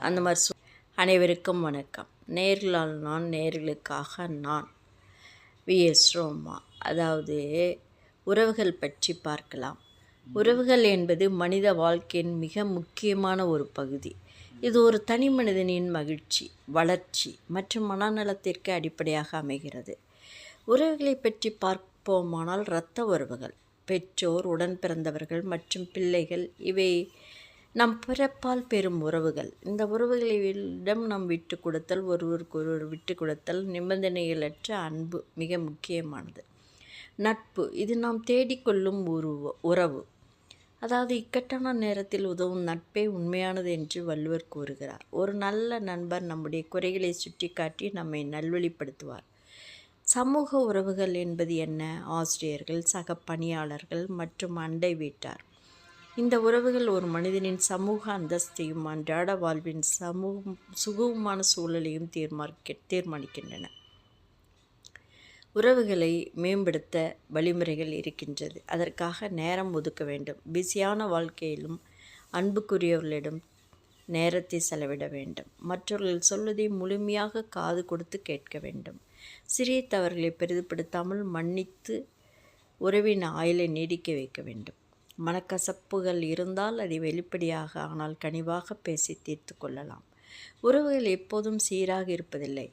அந்த மாதிரி அனைவருக்கும் வணக்கம். நேர்களால் நான், நேர்களுக்காக நான். விஎஸ் ரோமா. அதாவது உறவுகள் பற்றி பார்க்கலாம். உறவுகள் என்பது மனித வாழ்க்கையின் மிக முக்கியமான ஒரு பகுதி. இது ஒரு தனி மனிதனின் மகிழ்ச்சி, வளர்ச்சி மற்றும் மனநலத்திற்கு அடிப்படையாக அமைகிறது. உறவுகளை பற்றி பார்ப்போமானால், இரத்த உறவுகள், பெற்றோர், உடன் பிறந்தவர்கள் மற்றும் பிள்ளைகள், இவை நம் பிறப்பால் பெறும் உறவுகள். இந்த உறவுகளிடம் நாம் விட்டு கொடுத்தல், ஒருவருக்கு ஒருவர் விட்டு கொடுத்தல், நிபந்தனைகளற்ற அன்பு மிக முக்கியமானது. நட்பு, இது நாம் தேடிக்கொள்ளும் ஒரு உறவு. அதாவது இக்கட்டான நேரத்தில் உதவும் நட்பே உண்மையானது என்று வள்ளுவர் கூறுகிறார். ஒரு நல்ல நண்பர் நம்முடைய குறைகளை சுட்டி காட்டி நம்மை நல்வழிப்படுத்துவார். சமூக உறவுகள் என்பது என்ன? ஆசிரியர்கள், சக பணியாளர்கள் மற்றும் அண்டை வீட்டார். இந்த உறவுகள் ஒரு மனிதனின் சமூக அந்தஸ்தையும் அன்றாட வாழ்வின் சுகமான சூழலையும் தீர்மானிக்கின்றன. உறவுகளை மேம்படுத்த வழிமுறைகள் இருக்கின்றது. அதற்காக நேரம் ஒதுக்க வேண்டும். பிஸியான வாழ்க்கையிலும் அன்புக்குரியவர்களிடம் நேரத்தை செலவிட வேண்டும். மற்றவர்கள் சொல்வதை முழுமையாக காது கொடுத்து கேட்க வேண்டும். சிறிய தவறுகளை பெரிதுபடுத்தாமல் மன்னித்து உறவின் ஆயுளை நீடிக்க வைக்க வேண்டும். மனக்கசப்புகள் இருந்தால் அதை வெளிப்படையாக ஆனால் கனிவாக பேசி தீர்த்து கொள்ளலாம். உறவுகள் எப்போதும் சீராக இருப்பதில்லை.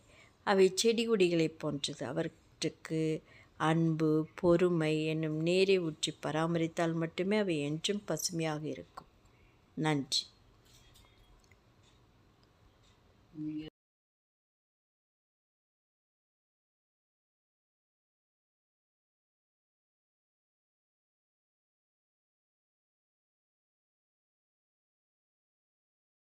அவை செடி கொடிகளைப் போன்றது. அவற்றுக்கு அன்பு, பொறுமை என்னும் நீரை ஊற்றி பராமரித்தால் மட்டுமே அவை என்றும் பசுமையாக இருக்கும். நன்றி.